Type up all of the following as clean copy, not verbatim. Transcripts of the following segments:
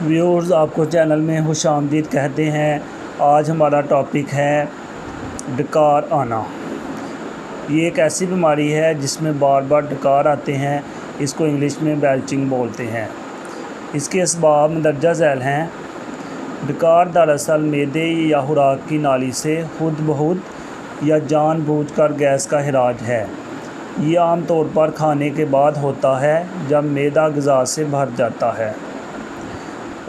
Viewers, आपको channel में खुश आमदीद कहते हैं। आज हमारा टॉपिक है डकार आना। ये एक ऐसी बीमारी है जिसमें बार बार डकार आते हैं। इसको इंग्लिश में बेल्चिंग बोलते हैं। इसके असबाब मदरजा झैल हैं। डकार दरअसल मैदे या खुराक की नाली से खुद बखुद या जानबूझकर गैस का खराज है। ये आम तौर पर खाने के बाद होता है, जब मैदा ग़िज़ा से भर जाता है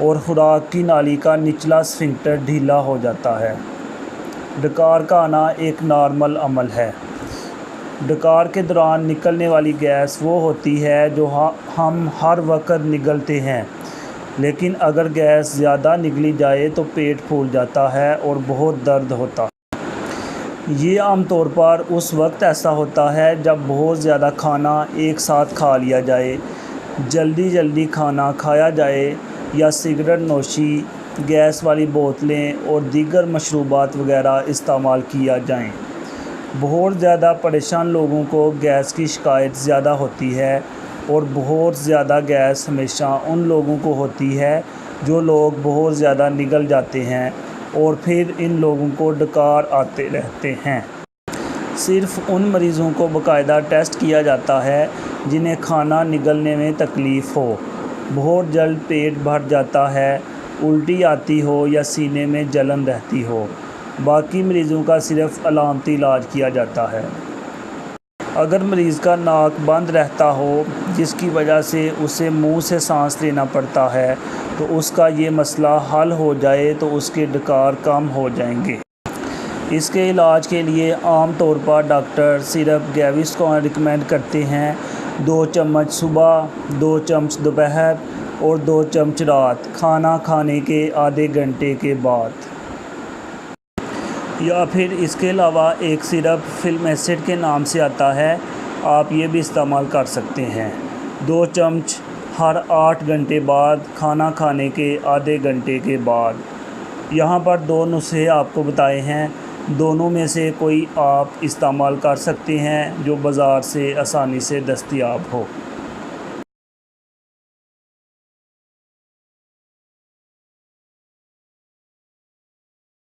और खुराक की नाली का निचला स्फिंक्टर ढीला हो जाता है। डकार का आना एक नॉर्मल अमल है। डकार के दौरान निकलने वाली गैस वो होती है जो हम हर वक्त निगलते हैं, लेकिन अगर गैस ज़्यादा निगली जाए तो पेट फूल जाता है और बहुत दर्द होता है। ये आम तौर पर उस वक्त ऐसा होता है जब बहुत ज़्यादा खाना एक साथ खा लिया जाए, जल्दी खाना खाया जाए या सिगरेट नोशी, गैस वाली बोतलें और दीगर मशरूबात वगैरह इस्तेमाल किया जाएं। बहुत ज़्यादा परेशान लोगों को गैस की शिकायत ज़्यादा होती है और बहुत ज़्यादा गैस हमेशा उन लोगों को होती है जो लोग बहुत ज़्यादा निगल जाते हैं और फिर इन लोगों को डकार आते रहते हैं। सिर्फ़ उन मरीज़ों को बाकायदा टेस्ट किया जाता है जिन्हें खाना निगलने में तकलीफ़ हो, बहुत जल्द पेट भर जाता है, उल्टी आती हो या सीने में जलन रहती हो। बाकी मरीज़ों का सिर्फ़ अलामती इलाज किया जाता है। अगर मरीज़ का नाक बंद रहता हो, जिसकी वजह से उसे मुंह से सांस लेना पड़ता है, तो उसका ये मसला हल हो जाए तो उसके डकार कम हो जाएंगे। इसके इलाज के लिए आम तौर पर डॉक्टर सिर्फ गैविस्कॉन रिकमेंड करते हैं। 2 चम्मच सुबह, 2 चम्मच दोपहर और 2 चम्मच रात, खाना खाने के आधे घंटे के बाद। या फिर इसके अलावा एक सिरप फिल्म एसिड के नाम से आता है, आप ये भी इस्तेमाल कर सकते हैं। 2 चम्मच हर 8 घंटे बाद, खाना खाने के आधे घंटे के बाद। यहाँ पर 2 नुस्खे आपको बताए हैं, दोनों में से कोई आप इस्तेमाल कर सकते हैं जो बाज़ार से आसानी से दस्तयाब हो।